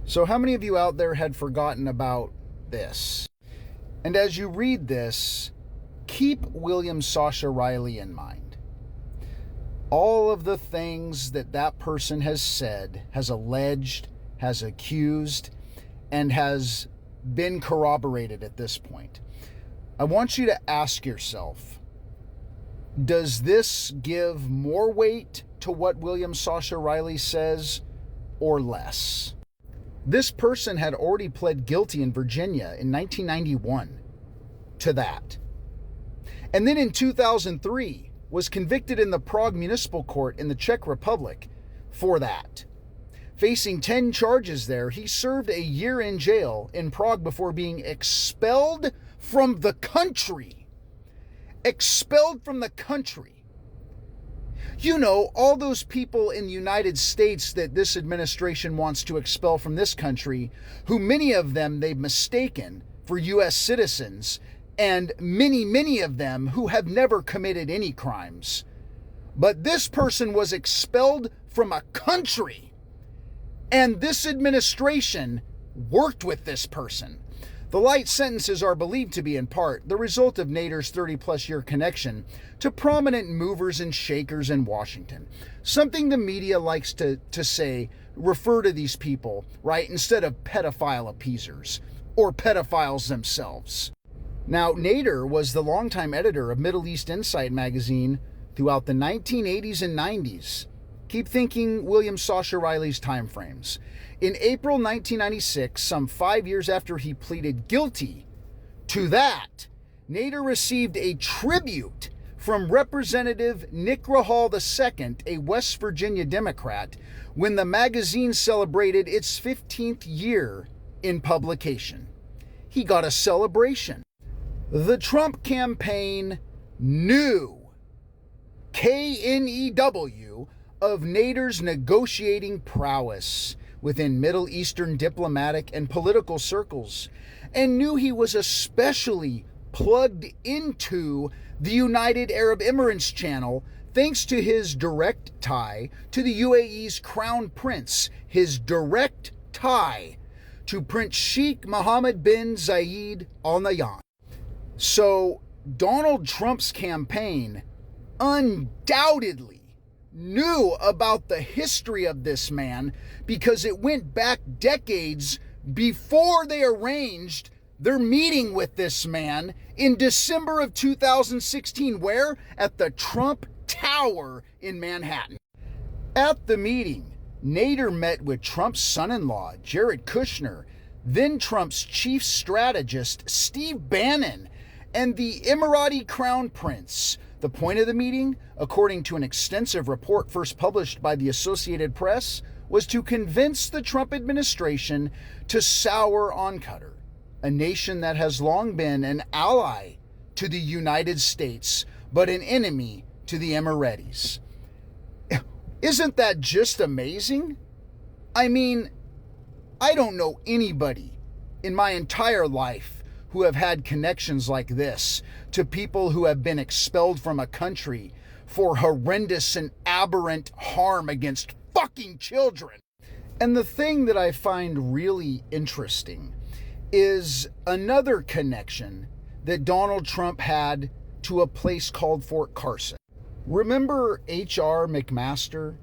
So how many of you out there had forgotten about this? And as you read this, keep William Sascha Riley in mind. All of the things that that person has said, has alleged, has accused, and has been corroborated at this point. I want you to ask yourself, does this give more weight to what William Sascha Riley says or less? This person had already pled guilty in Virginia in 1991 to that. And then in 2003 was convicted in the Prague Municipal Court in the Czech Republic for that. Facing 10 charges there, he served a year in jail in Prague before being expelled from the country. Expelled from the country. You know, all those people in the United States that this administration wants to expel from this country, who many of them they've mistaken for U.S. citizens, and many of them who have never committed any crimes. But this person was expelled from a country, and this administration worked with this person. The light sentences are believed to be in part the result of Nader's 30-plus year connection to prominent movers and shakers in Washington. Something the media likes to say, refer to these people, right, instead of pedophile appeasers or pedophiles themselves. Now, Nader was the longtime editor of Middle East Insight magazine throughout the 1980s and 90s. Keep thinking William Sascha Riley's time frames. In April 1996, some 5 years after he pleaded guilty to that, Nader received a tribute from Representative Nick Rahal II, a West Virginia Democrat, when the magazine celebrated its 15th year in publication. He got a celebration. The Trump campaign knew, K-N-E-W, of Nader's negotiating prowess within Middle Eastern diplomatic and political circles, and knew he was especially plugged into the United Arab Emirates channel thanks to his direct tie to the UAE's crown prince, his direct tie to Prince Sheikh Mohammed bin Zayed Al Nahyan. So Donald Trump's campaign undoubtedly knew about the history of this man because it went back decades before they arranged their meeting with this man in December of 2016, where? At the Trump Tower in Manhattan. At the meeting, Nader met with Trump's son-in-law, Jared Kushner, then Trump's chief strategist, Steve Bannon, and the Emirati Crown Prince. The point of the meeting, according to an extensive report first published by the Associated Press, was to convince the Trump administration to sour on Qatar, a nation that has long been an ally to the United States, but an enemy to the Emiratis. Isn't that just amazing? I mean, I don't know anybody in my entire life who have had connections like this to people who have been expelled from a country for horrendous and aberrant harm against fucking children. And the thing that I find really interesting is another connection that Donald Trump had to a place called Fort Carson. Remember H.R. McMaster,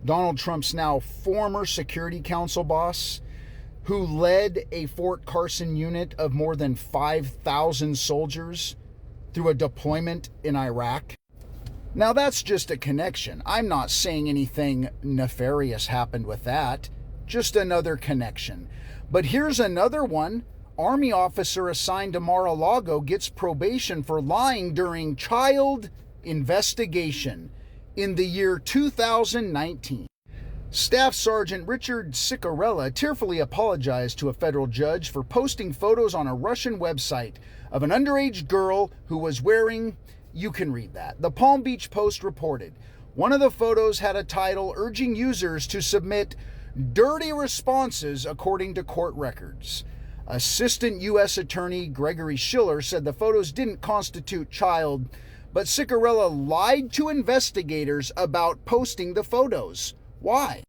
Donald Trump's now former Security Council boss, who led a Fort Carson unit of more than 5,000 soldiers through a deployment in Iraq? Now that's just a connection. I'm not saying anything nefarious happened with that, just another connection. But here's another one. Army officer assigned to Mar-a-Lago gets probation for lying during child investigation in the year 2019. Staff Sergeant Richard Ciccarella tearfully apologized to a federal judge for posting photos on a Russian website of an underage girl who was wearing, you can read that. The Palm Beach Post reported, one of the photos had a title urging users to submit dirty responses according to court records. Assistant U.S. Attorney Gregory Schiller said the photos didn't constitute child, but Ciccarella lied to investigators about posting the photos. Why?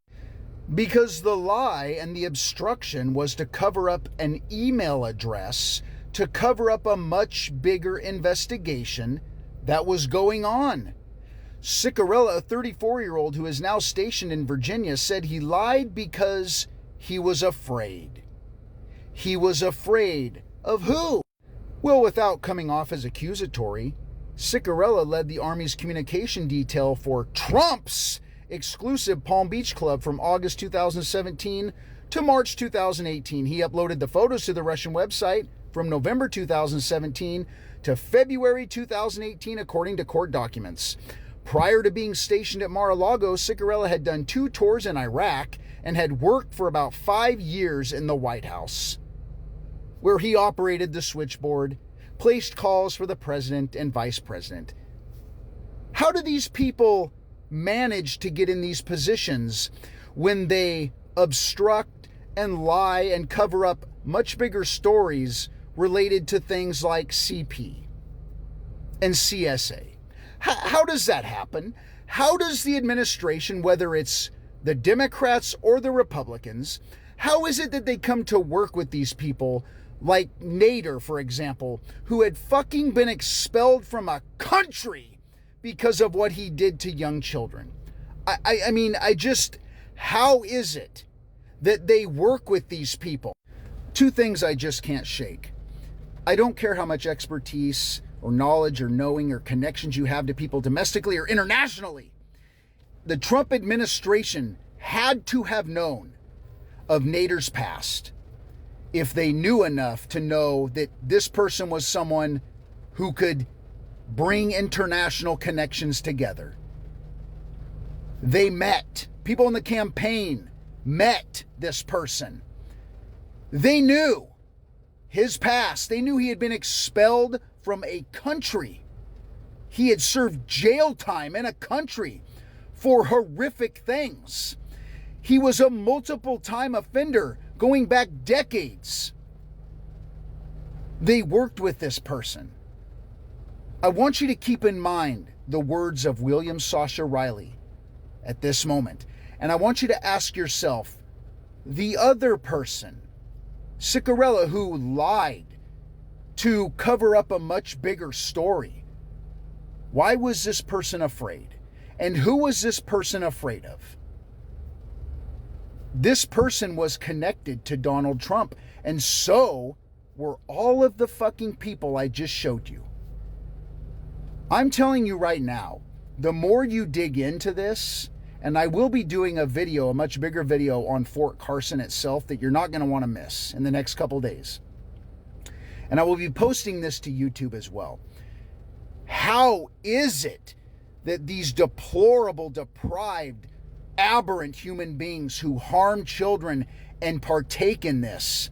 Because the lie and the obstruction was to cover up an email address, to cover up a much bigger investigation that was going on. Ciccarella, a 34-year-old who is now stationed in Virginia, said he lied because he was afraid. He was afraid of who? Well, without coming off as accusatory, Ciccarella led the Army's communication detail for Trump's exclusive Palm Beach Club from August 2017 to March 2018. He uploaded the photos to the Russian website from November 2017 to February 2018, according to court documents. Prior to being stationed at Mar-a-Lago, Ciccarella had done 2 tours in Iraq and had worked for about 5 years in the White House, where he operated the switchboard, placed calls for the president and vice president. How do these people manage to get in these positions when they obstruct and lie and cover up much bigger stories related to things like CP and CSA? How does that happen? How does the administration, whether it's the Democrats or the Republicans, how is it that they come to work with these people like Nader, for example, who had fucking been expelled from a country because of what he did to young children? I mean, how is it that they work with these people? 2 things I just can't shake. I don't care how much expertise or knowledge or knowing or connections you have to people domestically or internationally. The Trump administration had to have known of Nader's past if they knew enough to know that this person was someone who could bring international connections together. They met. People in the campaign met this person. They knew his past. They knew he had been expelled from a country. He had served jail time in a country for horrific things. He was a multiple-time offender going back decades. They worked with this person. I want you to keep in mind the words of William Sascha Riley at this moment. And I want you to ask yourself, the other person, Ciccarella, who lied to cover up a much bigger story, why was this person afraid? And who was this person afraid of? This person was connected to Donald Trump, and so were all of the fucking people I just showed you. I'm telling you right now, the more you dig into this, and I will be doing a video, a much bigger video on Fort Carson itself that you're not going to want to miss in the next couple days. And I will be posting this to YouTube as well. How is it that these deplorable, deprived, aberrant human beings who harm children and partake in this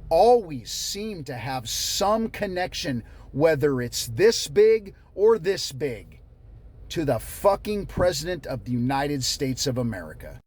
always seem to have some connection, whether it's this big or this big, to the fucking President of the United States of America?